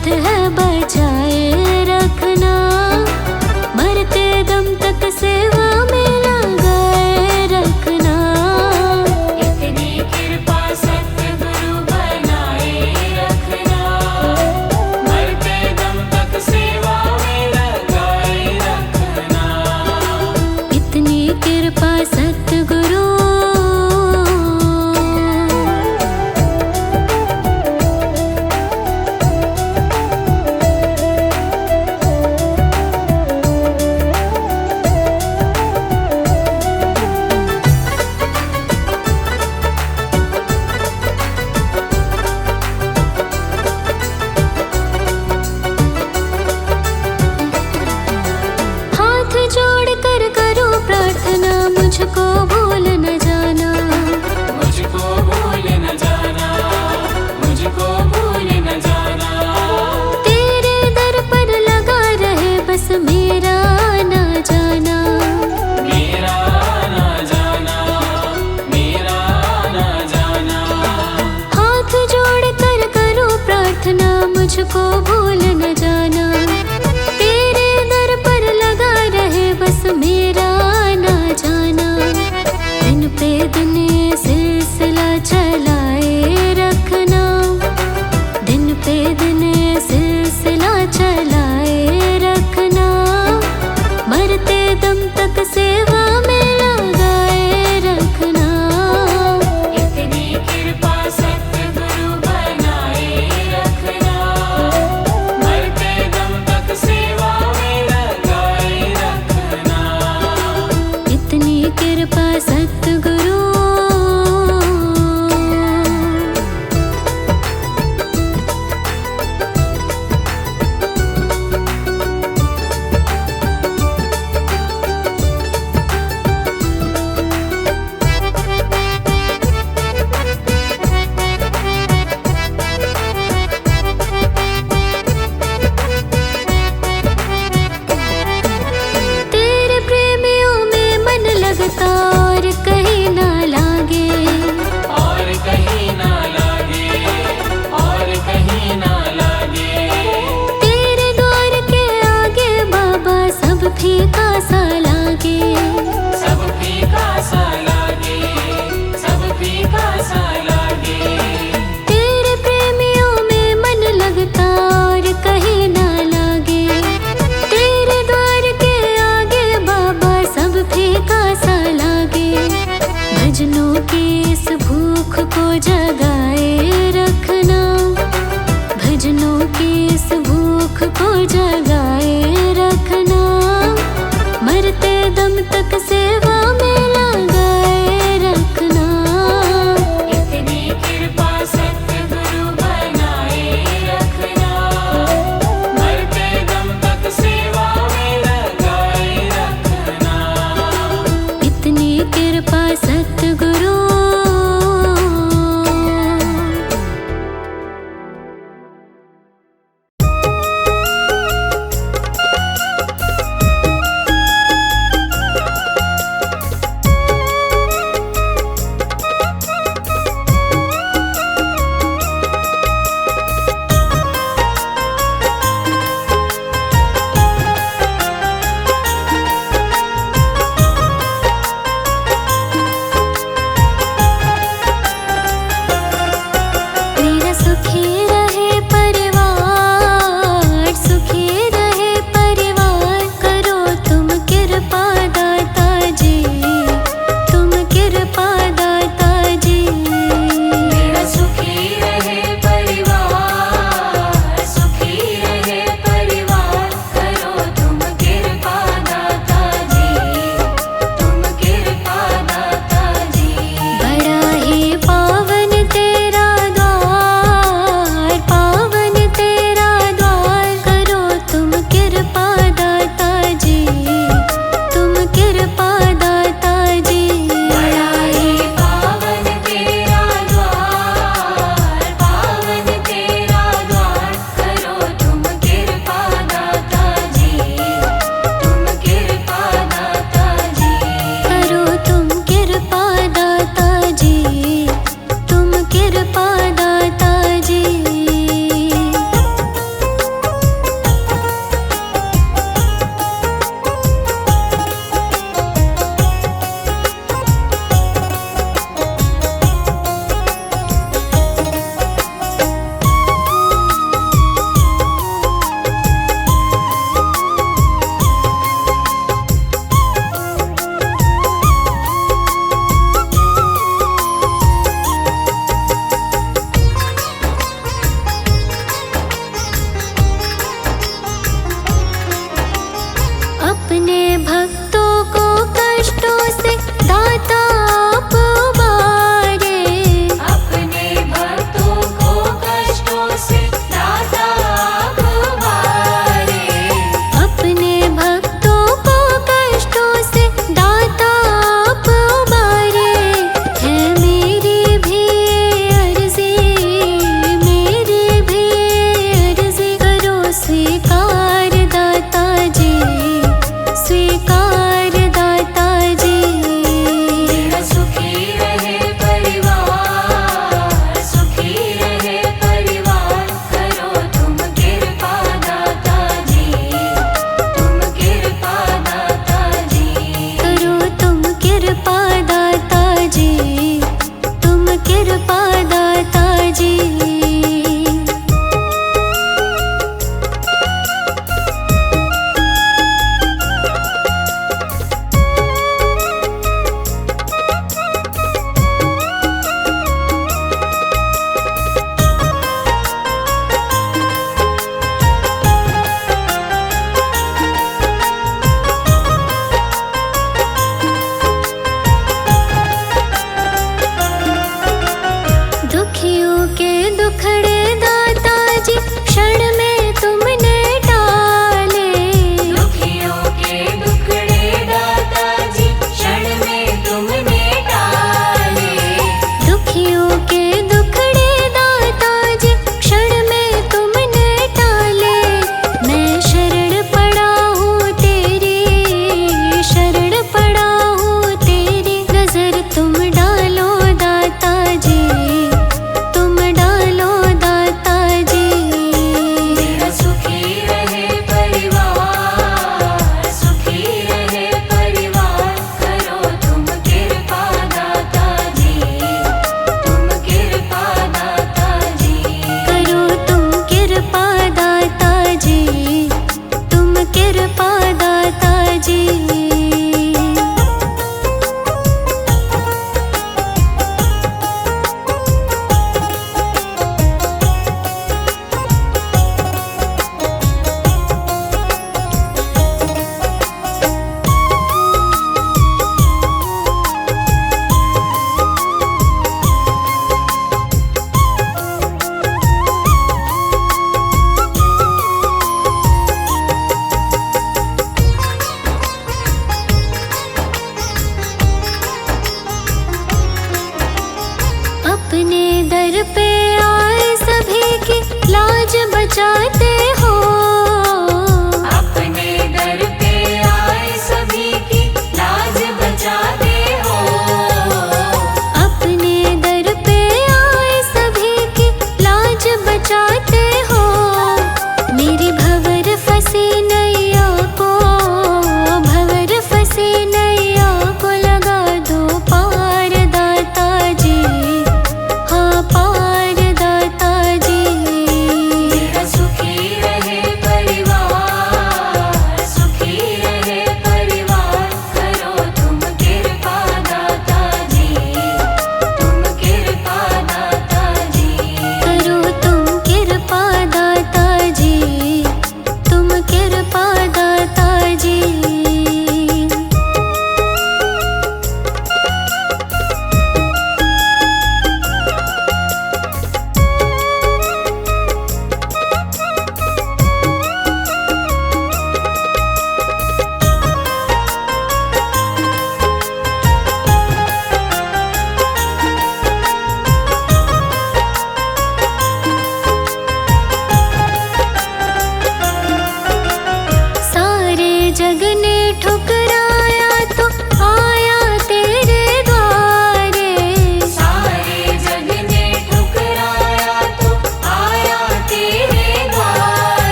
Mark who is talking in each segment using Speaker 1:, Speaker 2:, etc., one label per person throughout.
Speaker 1: साथ है बचाए रखना, मरते दम तक सेवा में लगाए रखना।
Speaker 2: इतनी कृपा सतगुरु बनाए रखना, मरते दम तक सेवा में लगाए रखना।
Speaker 1: इतनी कृपा सतगुरु मुझको भूल न जाना,
Speaker 2: मुझको भूल न जाना, मुझको भूल न जाना।
Speaker 1: तेरे दर पर लगा रहे बस मेरा ना जाना,
Speaker 2: मेरा ना जाना, मेरा ना जाना।
Speaker 1: हाथ जोड़ कर करूं प्रार्थना, मुझको भूल न जाना। तेरे दर पर लगा रहे बस मेरा ना जाना। दिन पे दिन ये सिलसिला चलाए रखना, दिन पे दिन ये सिलसिला चलाए रखना। मरते दम तक सेवा में लगाए रखना।
Speaker 2: इतनी कृपा सतगुरु बनाए रखना,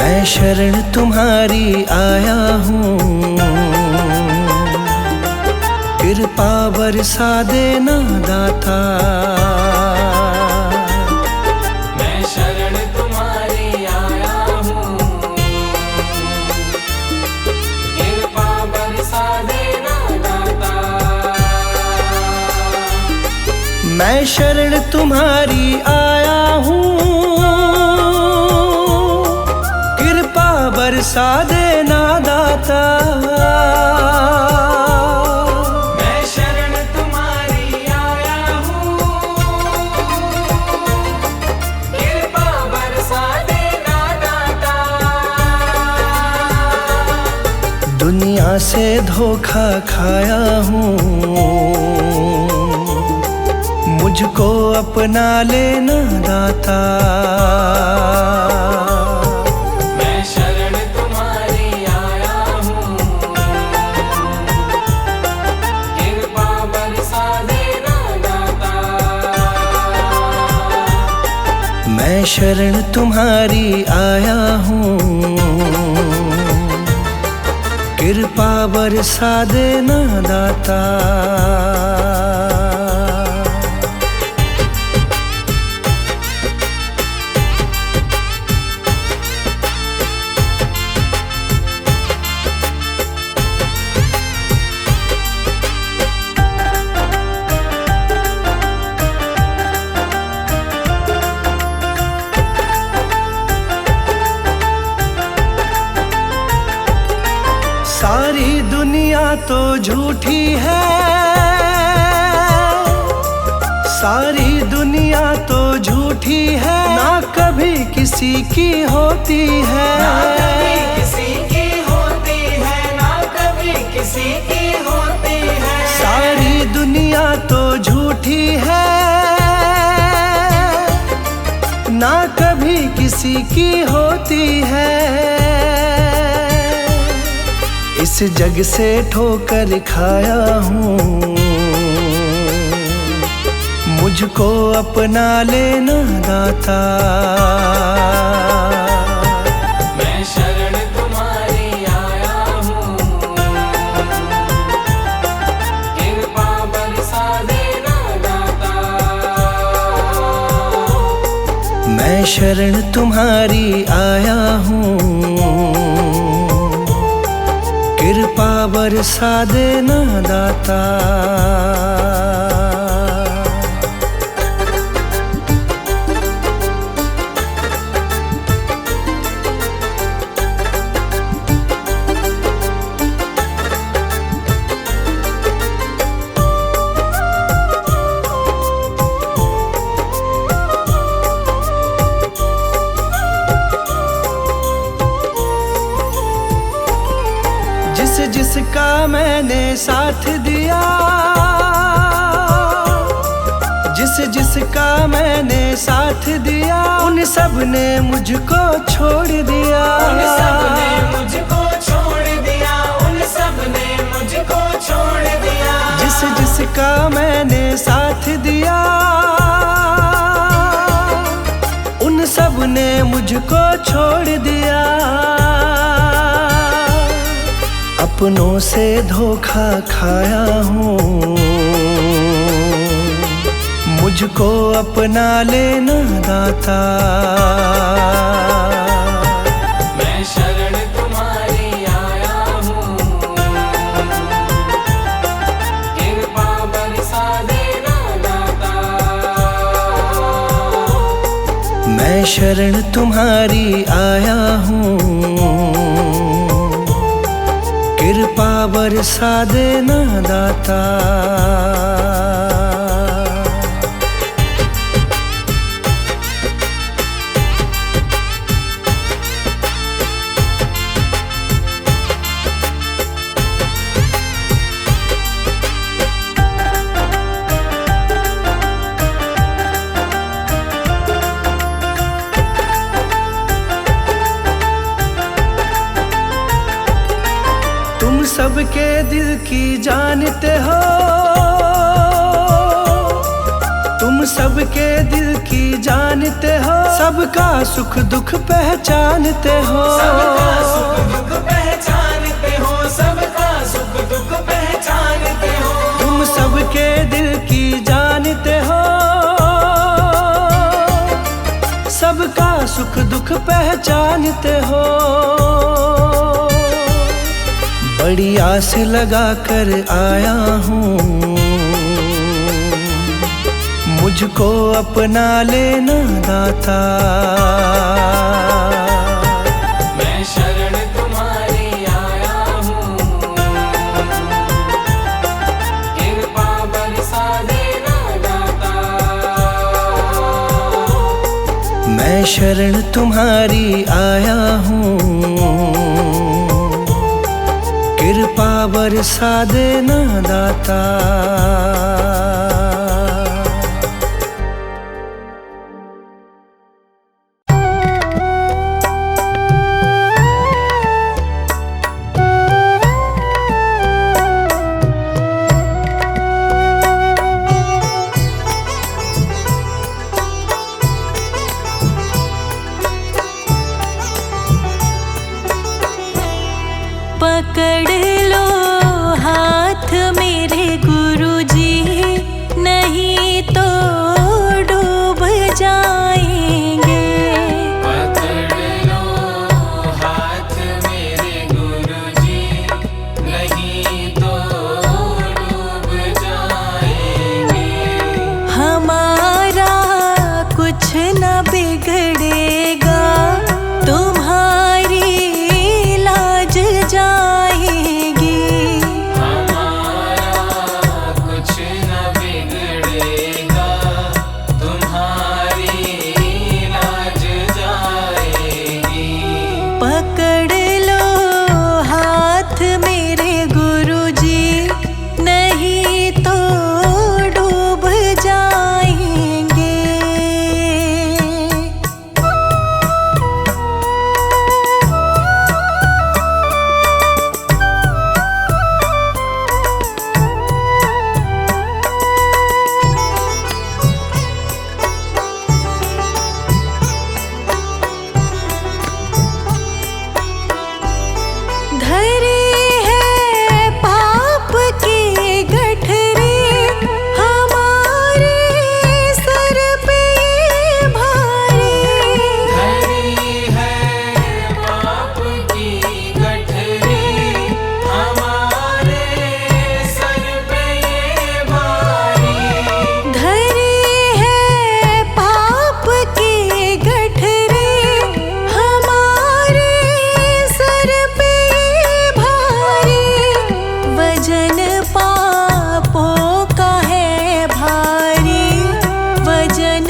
Speaker 3: मैं शरण तुम्हारी आया हूँ, कृपा बरसा देना दाता।
Speaker 2: मैं शरण तुम्हारी आया हूँ, कृपा बरसा देना दाता।
Speaker 3: मैं शरण तुम्हारी आया हूँ, कृपा बरसा देना दाता।
Speaker 2: मैं शरण तुम्हारी आया हूँ, कृपा बरसा देना दाता।
Speaker 3: दुनिया से धोखा खाया हूँ, मुझको अपना लेना दाता।
Speaker 2: मैं शरण तुम्हारी आया हूँ, कृपा बरसा देना दाता।
Speaker 3: मैं शरण तुम्हारी आया हूँ, कृपा बरसा देना दाता। सारी दुनिया तो झूठी है, सारी दुनिया तो झूठी है, ना कभी किसी की होती है।
Speaker 2: ना कभी किसी की होती है, ना कभी किसी की होती है।
Speaker 3: सारी दुनिया तो झूठी है, ना कभी किसी की होती है। इस जग से ठोकर खाया हूँ, मुझको अपना लेना दाता।
Speaker 2: मैं शरण तुम्हारी आया हूँ, कृपा बरसा देना दाता।
Speaker 3: मैं शरण तुम्हारी आया हूँ, कृपा बरसा देना दाता। जिसका मैंने साथ दिया, जिसका मैंने साथ दिया, उन सब ने मुझको छोड़ दिया।
Speaker 2: उन सब ने मुझको छोड़ दिया, उन सब ने मुझको छोड़ दिया।
Speaker 3: जिसका मैंने साथ दिया, उन सब ने मुझको छोड़ दिया। अपनों से धोखा खाया हूँ, मुझको अपना लेना दाता।
Speaker 2: मैं शरण तुम्हारी आया हूँ, कृपा बरसा देना दाता।
Speaker 3: मैं शरण तुम्हारी आया हूँ, कृपा बरसा देना दाता। तुम सबके दिल की जानते हो, तुम सबके दिल की जानते हो, सबका सुख दुख पहचानते हो।
Speaker 2: सबका सुख दुख पहचानते हो, सबका सुख दुख पहचानते हो।
Speaker 3: तुम सबके दिल की जानते हो, सबका सुख दुख पहचानते हो। बड़ी आस लगा कर आया हूँ, मुझको अपना लेना दाता।
Speaker 2: मैं शरण तुम्हारी आया हूँ, कृपा बरसा देना दाता।
Speaker 3: मैं शरण तुम्हारी आया हूँ, कृपा बरसा देना दाता।
Speaker 1: पकड़ लो हाथ मेरे गुरुजी, नहीं तो डूब जाएंगे।
Speaker 2: पकड़ लो हाथ मेरे गुरुजी, नहीं तो डूब जाएंगे।
Speaker 1: हमारा कुछ न बिगड़ेगा, तुम्हारी लाज जाएगी।
Speaker 2: हमारा कुछ न बिगड़ेगा, तुम्हारी लाज जाएगी।
Speaker 1: पकड़ लो हाथ मेरे गुरुजी, नहीं तो डूब जाएंगे। धरी है पाप की गठरी, हमारे सर पे ये भारी।
Speaker 2: धरी है पाप की गठरी, हमारे सर पे ये भारी।
Speaker 1: धरी है पाप की गठरी, हमारे सर पे ये भारी। वजन पापों का है भारी, वजन